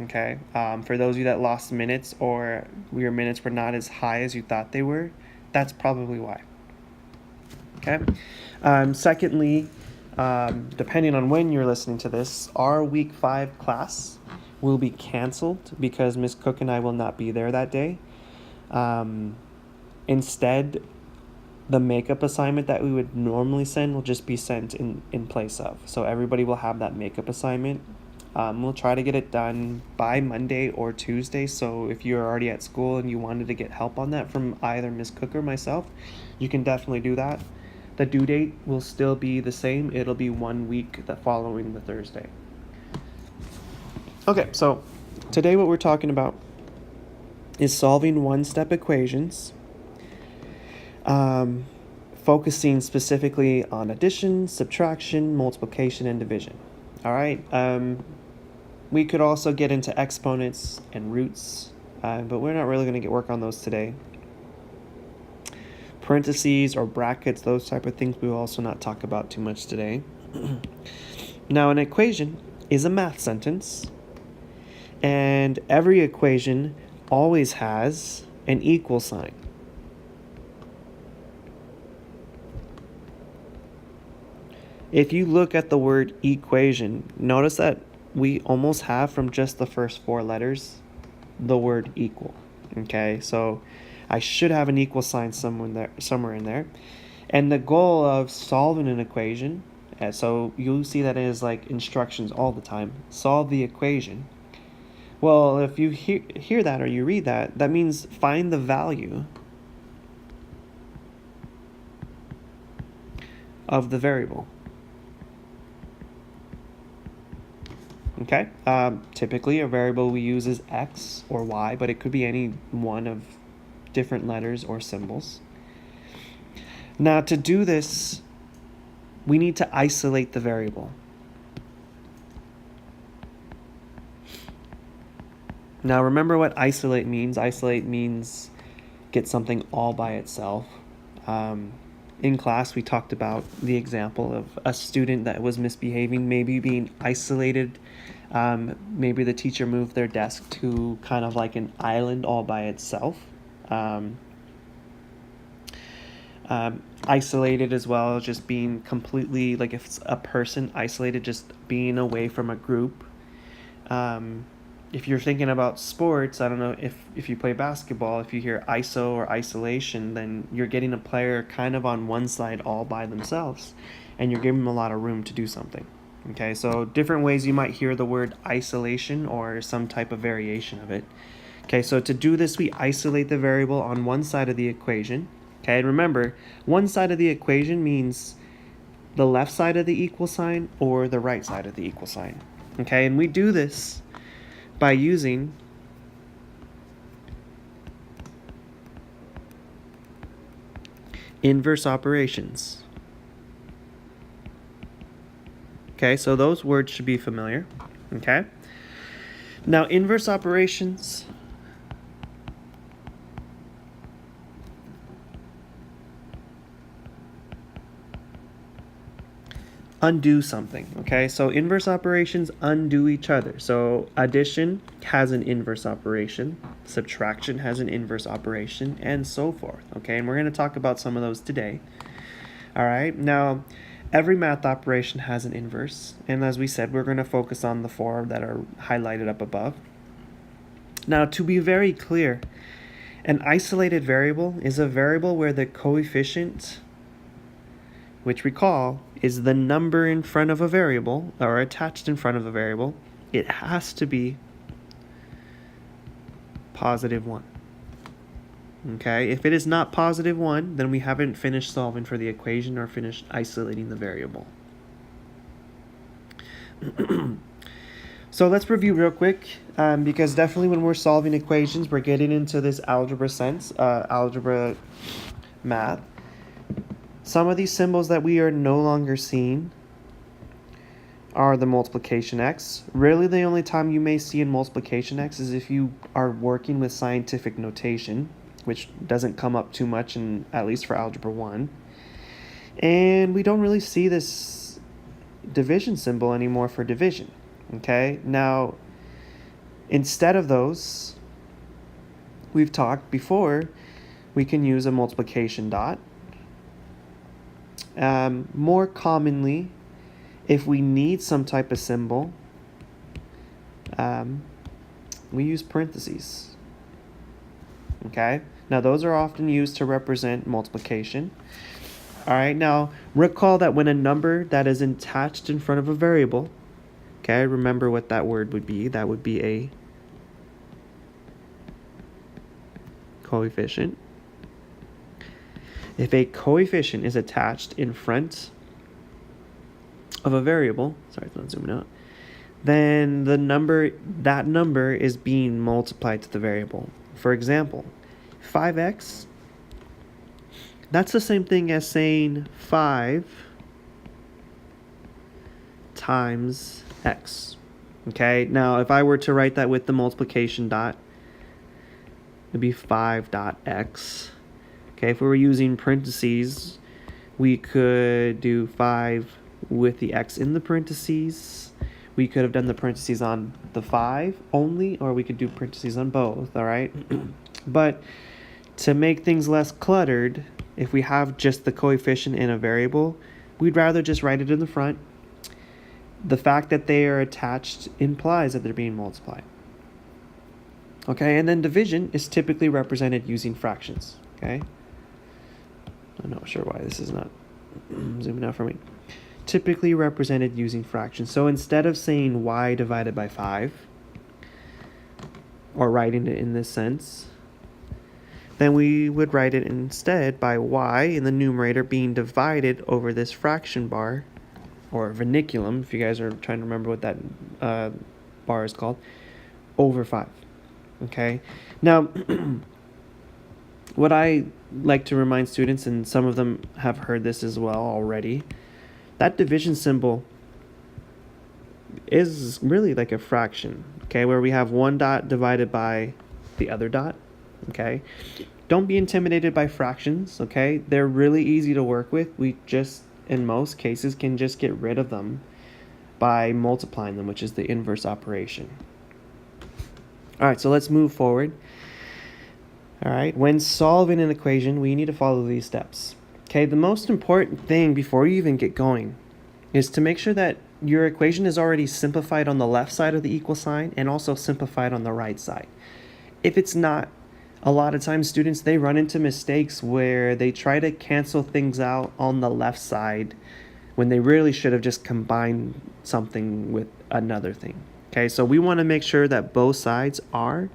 Okay, for those of you that lost minutes or your minutes were not as high as you thought they were, that's probably why. Okay. Secondly, depending on when you're listening to this, our week 5 class will be canceled because Miss Cook and I will not be there that day. Instead, the makeup assignment that we would normally send will just be sent in place of. So everybody will have that makeup assignment. We'll try to get it done by Monday or Tuesday. So if you're already at school and you wanted to get help on that from either Miss Cook or myself, you can definitely do that. The due date will still be the same. It'll be 1 week the following the Thursday. Okay, so today what we're talking about is solving one-step equations, focusing specifically on addition, subtraction, multiplication, and division. All right. We could also get into exponents and roots, but we're not really going to get work on those today. Parentheses or brackets, those type of things we will also not talk about too much today. Now, an equation is a math sentence, and every equation always has an equal sign. If you look at the word equation, notice that we almost have from just the first 4 letters the word equal. Okay, so I should have an equal sign somewhere in there. And the goal of solving an equation, so you'll see that it is like instructions all the time. Solve the equation. Well, if you hear that or you read that, that means find the value of the variable. Okay, typically a variable we use is x or y, but it could be any one of different letters or symbols. Now, to do this, we need to isolate the variable. Now, remember what isolate means. Isolate means get something all by itself. In class, we talked about the example of a student that was misbehaving, maybe being isolated. Maybe the teacher moved their desk to kind of like an island all by itself. Isolated as well, just being completely, like if it's a person isolated, just being away from a group. If you're thinking about sports, I don't know if you play basketball, if you hear ISO or isolation, then you're getting a player kind of on one side all by themselves, and you're giving them a lot of room to do something. Okay, so different ways you might hear the word isolation or some type of variation of it. Okay, so to do this, we isolate the variable on one side of the equation. Okay, and remember, one side of the equation means the left side of the equal sign or the right side of the equal sign. Okay, and we do this by using inverse operations. Okay, so those words should be familiar. Okay, now inverse operations undo something. Okay, so inverse operations undo each other. So addition has an inverse operation, subtraction has an inverse operation, and so forth. Okay, and we're going to talk about some of those today. All right, now every math operation has an inverse, and as we said, we're going to focus on the 4 that are highlighted up above. Now, to be very clear, an isolated variable is a variable where the coefficient, which recall is the number in front of a variable or attached in front of a variable, it has to be positive 1. Okay, if it is not positive 1, then we haven't finished solving for the equation or finished isolating the variable. So let's review real quick, because definitely when we're solving equations, we're getting into this algebra sense, algebra math. Some of these symbols that we are no longer seeing are the multiplication x. Really, the only time you may see in multiplication x is if you are working with scientific notation, which doesn't come up too much, at least for Algebra 1. And we don't really see this division symbol anymore for division. Okay, now Instead of those, we've talked before, we can use a multiplication dot. More commonly, if we need some type of symbol, we use parentheses. Okay? Now, those are often used to represent multiplication. All right, now recall that when a number that is attached in front of a variable, okay, remember what that word would be. That would be a coefficient. If a coefficient is attached in front of a variable, sorry, it's not zooming out, then that number is being multiplied to the variable. For example, 5x, that's the same thing as saying 5 times x. Okay, now if I were to write that with the multiplication dot, it'd be 5 dot x. Okay, if we were using parentheses, we could do 5 with the x in the parentheses. We could have done the parentheses on the 5 only, or we could do parentheses on both, all right? But to make things less cluttered, if we have just the coefficient in a variable, we'd rather just write it in the front. The fact that they are attached implies that they're being multiplied. Okay, and then division is typically represented using fractions, okay? I'm not sure why this is not zooming out for me. Typically represented using fractions. So instead of saying y divided by 5, or writing it in this sense, then we would write it instead by y in the numerator being divided over this fraction bar, or verniculum, if you guys are trying to remember what that bar is called, over 5. Okay? Now, what I like to remind students, and some of them have heard this as well already, that division symbol is really like a fraction, okay, where we have one dot divided by the other dot, okay? Don't be intimidated by fractions, okay? They're really easy to work with. We just, in most cases, can just get rid of them by multiplying them, which is the inverse operation. All right, so let's move forward. All right, when solving an equation, we need to follow these steps. Okay, the most important thing before you even get going is to make sure that your equation is already simplified on the left side of the equal sign and also simplified on the right side. If it's not, a lot of times students, they run into mistakes where they try to cancel things out on the left side when they really should have just combined something with another thing. Okay, so we want to make sure that both sides are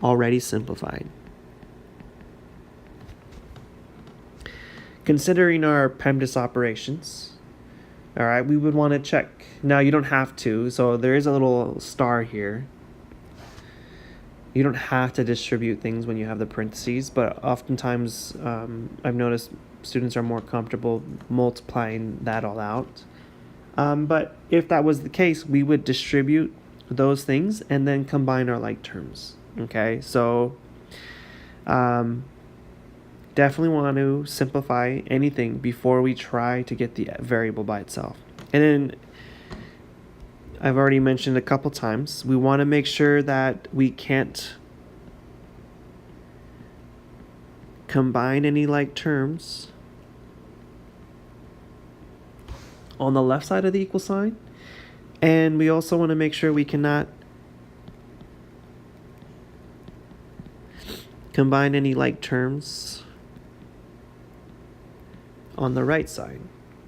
already simplified. Considering our PEMDAS operations, all right, we would want to check. Now, you don't have to, so there is a little star here. You don't have to distribute things when you have the parentheses, but oftentimes I've noticed students are more comfortable multiplying that all out. But if that was the case, we would distribute those things and then combine our like terms. Okay, so definitely want to simplify anything before we try to get the variable by itself. And then I've already mentioned a couple times, we want to make sure that we can't combine any like terms on the left side of the equal sign. And we also want to make sure we cannot combine any like terms on the right side.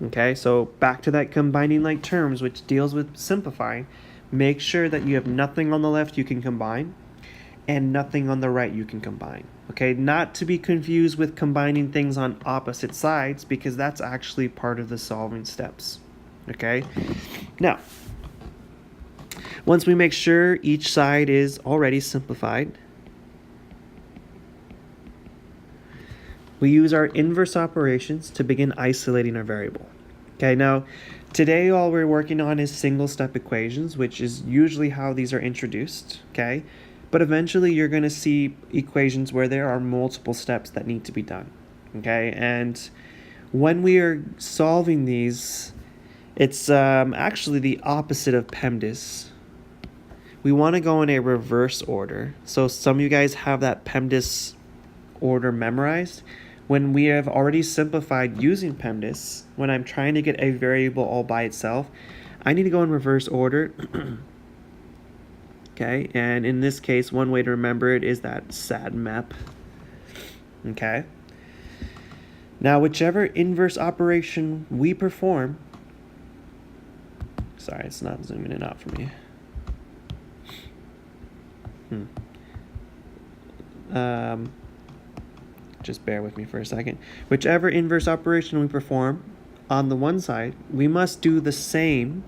Okay, so back to that combining like terms, which deals with simplifying. Make sure that you have nothing on the left you can combine and nothing on the right you can combine. Okay, not to be confused with combining things on opposite sides, because that's actually part of the solving steps. Okay, now once we make sure each side is already simplified, we use our inverse operations to begin isolating our variable. Okay, now today all we're working on is single step equations, which is usually how these are introduced, okay? But eventually you're going to see equations where there are multiple steps that need to be done, okay? And when we are solving these, it's actually the opposite of PEMDAS. we want to go in a reverse order. So some of you guys have that PEMDAS order memorized. When we have already simplified using PEMDAS, when I'm trying to get a variable all by itself, I need to go in reverse order. Okay, and in this case, one way to remember it is that ACETM. Okay. Now, whichever inverse operation we perform, sorry, it's not zooming in out for me. Just bear with me for a second. Whichever inverse operation we perform on the one side, we must do the same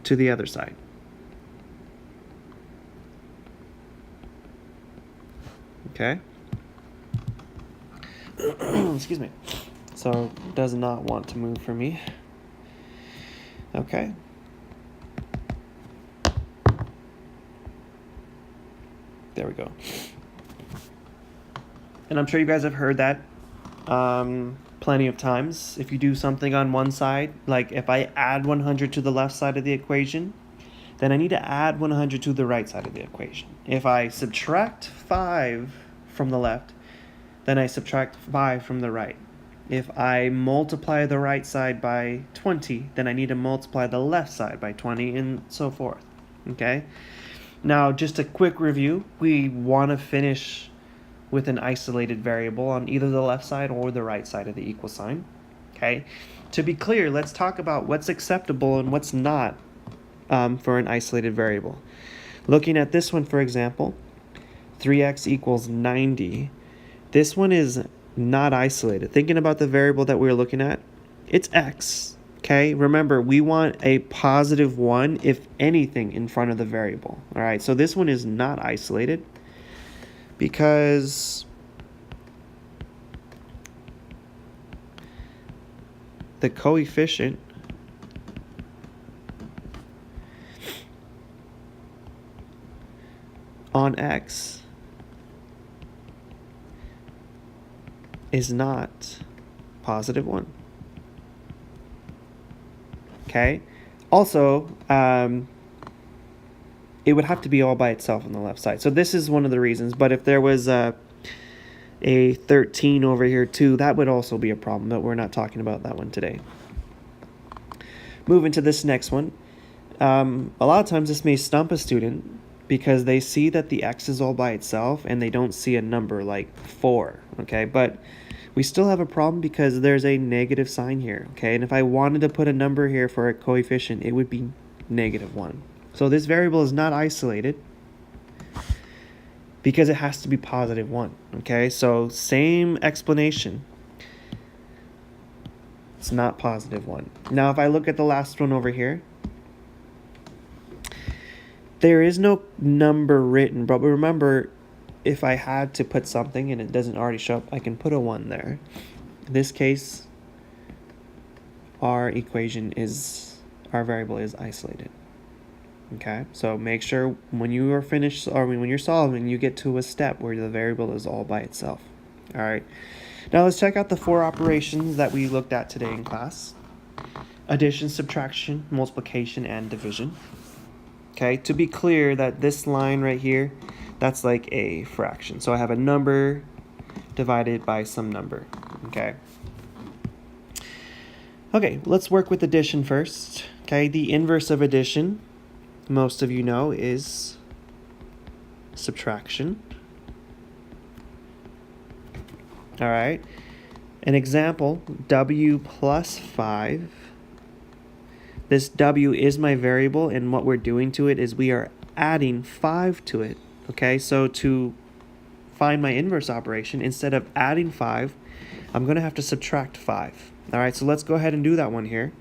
to the other side. Okay? Excuse me. So, does not want to move for me. Okay. There we go. And I'm sure you guys have heard that plenty of times. If you do something on one side, like if I add 100 to the left side of the equation, then I need to add 100 to the right side of the equation. If I subtract 5 from the left, then I subtract 5 from the right. If I multiply the right side by 20, then I need to multiply the left side by 20, and so forth. Okay? Now, just a quick review. We want to finish with an isolated variable on either the left side or the right side of the equal sign. Okay? To be clear, let's talk about what's acceptable and what's not for an isolated variable. Looking at this one, for example, 3x equals 90. This one is not isolated. Thinking about the variable that we're looking at, it's x. Okay, remember, we want a positive 1, if anything, in front of the variable. All right, so this one is not isolated because the coefficient on x is not positive 1. Okay. Also, it would have to be all by itself on the left side. So this is one of the reasons. But if there was a 13 over here too, that would also be a problem. But we're not talking about that one today. Moving to this next one. A lot of times this may stump a student because they see that the x is all by itself and they don't see a number like 4. Okay, but we still have a problem because there's a negative sign here, okay? And if I wanted to put a number here for a coefficient, it would be -1. So this variable is not isolated because it has to be positive 1, okay? So same explanation. It's not positive 1. Now, if I look at the last one over here, there is no number written, but remember, if I had to put something and it doesn't already show up, I can put a 1 there. In this case, our variable is isolated. Okay, so make sure when you are finished, or when you're solving, you get to a step where the variable is all by itself. All right, now let's check out the 4 operations that we looked at today in class: addition, subtraction, multiplication, and division. Okay, to be clear, that this line right here, that's like a fraction. So I have a number divided by some number, okay? Okay, let's work with addition first. Okay, the inverse of addition, most of you know, is subtraction. All right, an example, w plus 5. This w is my variable, and what we're doing to it is we are adding 5 to it. Okay, so to find my inverse operation, instead of adding 5, I'm going to have to subtract 5. All right, so let's go ahead and do that one here.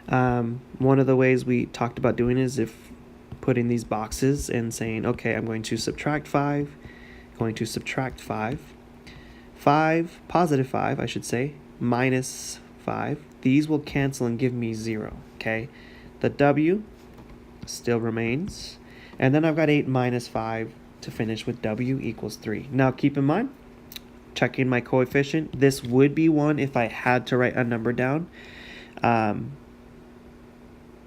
One of the ways we talked about doing is if putting these boxes and saying, okay, I'm going to subtract 5, going to subtract 5, positive 5, I should say, minus 5. These will cancel and give me 0, okay? The w still remains, and then I've got 8 minus 5 to finish with w equals 3. Now keep in mind, checking my coefficient. This would be 1 if I had to write a number down.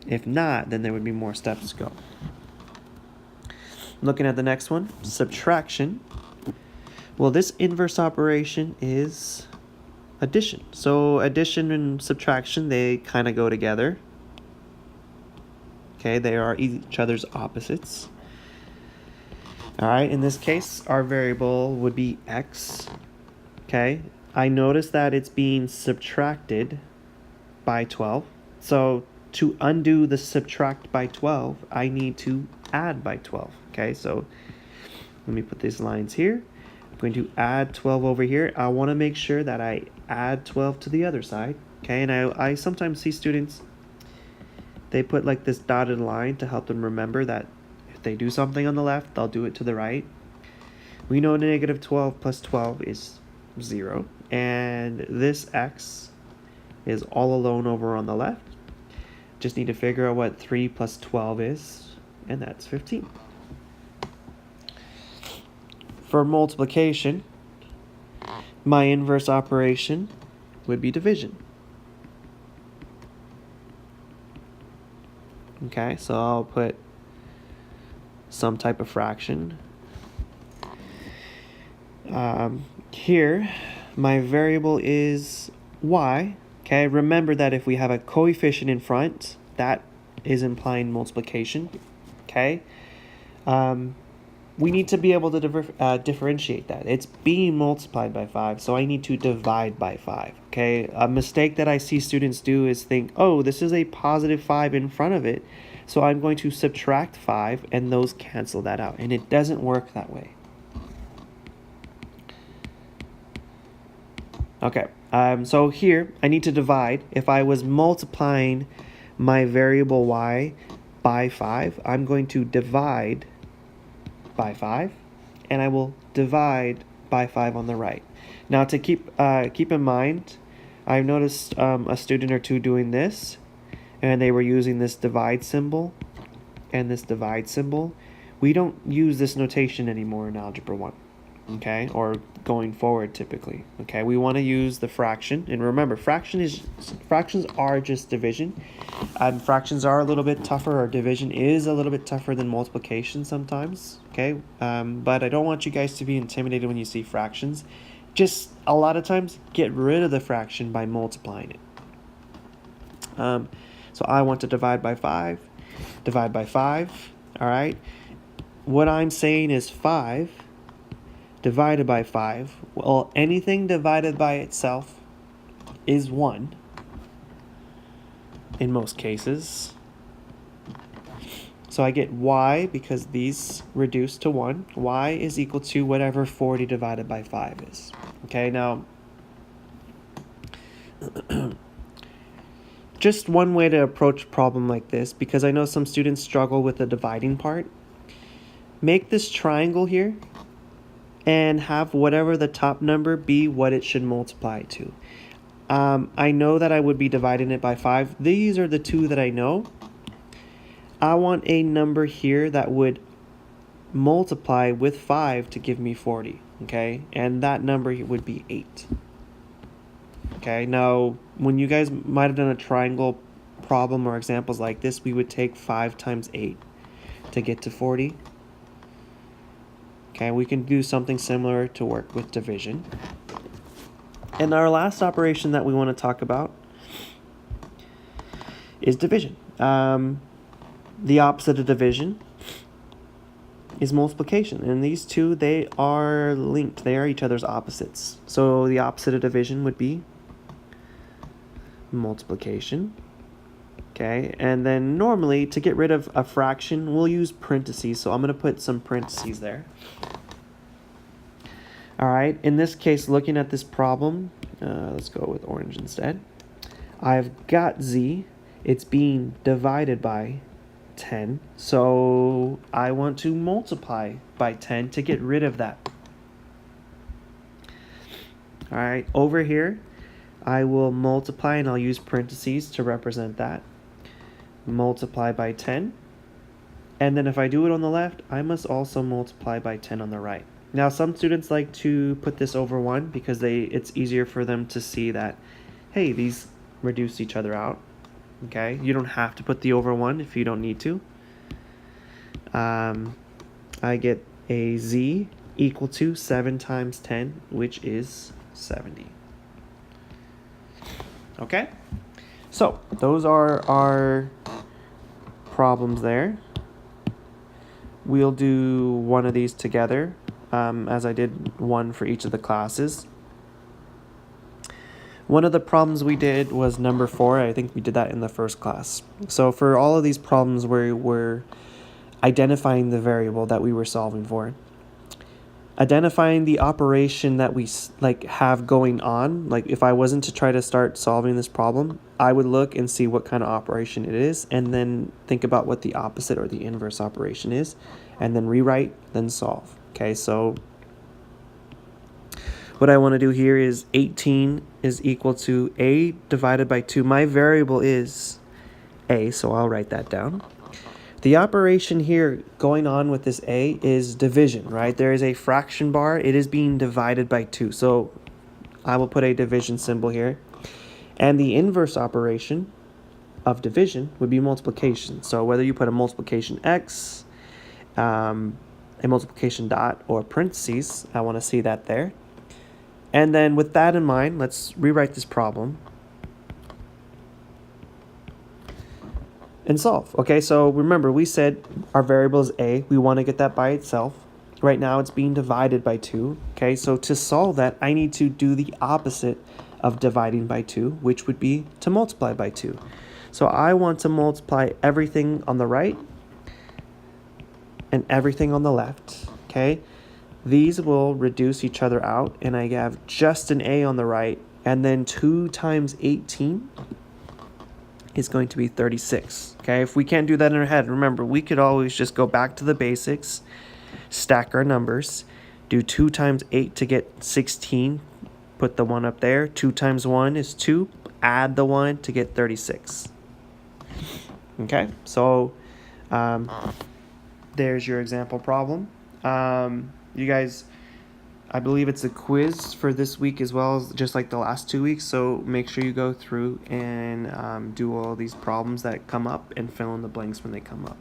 If not, then there would be more steps to go. Looking at the next one, subtraction. Well, this inverse operation is addition. So addition and subtraction, they kind of go together. Okay, they are each other's opposites. All right, in this case, our variable would be x. Okay, I notice that it's being subtracted by 12. So to undo the subtract by 12, I need to add by 12. Okay, so let me put these lines here. I'm going to add 12 over here. I want to make sure that I add 12 to the other side. Okay, and I sometimes see students, they put like this dotted line to help them remember that if they do something on the left, they'll do it to the right. We know negative 12 plus 12 is 0. And this x is all alone over on the left. Just need to figure out what 3 plus 12 is, and that's 15. For multiplication, my inverse operation would be division. Okay, so I'll put some type of fraction. Here, my variable is y. Okay, remember that if we have a coefficient in front, that is implying multiplication. Okay, we need to be able to differentiate that. It's being multiplied by 5, so I need to divide by 5. Okay, a mistake that I see students do is think, oh, this is a positive 5 in front of it, so I'm going to subtract 5, and those cancel that out, and it doesn't work that way. Okay, so here I need to divide. If I was multiplying my variable y by 5, I'm going to divide by 5, and I will divide by 5 on the right. Now to keep in mind, I've noticed a student or two doing this, and they were using this divide symbol and this divide symbol. We don't use this notation anymore in Algebra 1. Okay, or going forward typically. Okay, we want to use the fraction, and remember, fractions are just division. Fractions are a little bit tougher, or division is a little bit tougher than multiplication sometimes. Okay, but I don't want you guys to be intimidated when you see fractions. Just a lot of times, get rid of the fraction by multiplying it. So I want to divide by 5. Divide by 5. All right. What I'm saying is 5 divided by 5. Well, anything divided by itself is 1 in most cases. So I get y, because these reduce to 1. Y is equal to whatever 40 divided by 5 is. Okay, now just one way to approach a problem like this, because I know some students struggle with the dividing part. Make this triangle here and have whatever the top number be what it should multiply to. I know that I would be dividing it by 5. These are the two that I know. I want a number here that would multiply with 5 to give me 40, okay? And that number would be 8. Okay, now when you guys might have done a triangle problem or examples like this, we would take 5 times 8 to get to 40. Okay, we can do something similar to work with division. And our last operation that we want to talk about is division. The opposite of division is multiplication. And these two, they are linked. They are each other's opposites. So the opposite of division would be multiplication. Okay, and then normally to get rid of a fraction, we'll use parentheses. So I'm going to put some parentheses there. All right, in this case, looking at this problem, let's go with orange instead. I've got z. It's being divided by 10. So I want to multiply by 10 to get rid of that. All right, over here, I will multiply, and I'll use parentheses to represent that. Multiply by 10. And then if I do it on the left, I must also multiply by 10 on the right. Now, some students like to put this over 1 because it's easier for them to see that, hey, these reduce each other out. Okay, you don't have to put the over 1 if you don't need to. I get a z equal to 7 times 10, which is 70. Okay, so those are our problems there. We'll do one of these together, as I did one for each of the classes. One of the problems we did was number 4. I think we did that in the first class. So for all of these problems, we're identifying the variable that we were solving for. Identifying the operation that we have going on. Like if I wasn't to try to start solving this problem, I would look and see what kind of operation it is, and then think about what the opposite or the inverse operation is, and then rewrite, then solve. Okay, so what I want to do here is 18 is equal to a divided by 2. My variable is a, so I'll write that down. The operation here going on with this a is division, right? There is a fraction bar. It is being divided by 2. So I will put a division symbol here. And the inverse operation of division would be multiplication. So whether you put a multiplication x, a multiplication dot, or parentheses, I want to see that there. And then with that in mind, let's rewrite this problem and solve. Okay, so remember we said our variable is a. We want to get that by itself. Right now it's being divided by 2. Okay, so to solve that, I need to do the opposite of dividing by 2, which would be to multiply by 2. So I want to multiply everything on the right and everything on the left. Okay, these will reduce each other out, and I have just an a on the right, and then 2 times 18 is going to be 36. Okay, if we can't do that in our head, remember, we could always just go back to the basics, stack our numbers, do 2 times 8 to get 16, put the 1 up there, 2 times 1 is 2, add the 1 to get 36. Okay, so there's your example problem. You guys, I believe it's a quiz for this week as well, as just like the last 2 weeks, so make sure you go through and do all these problems that come up and fill in the blanks when they come up.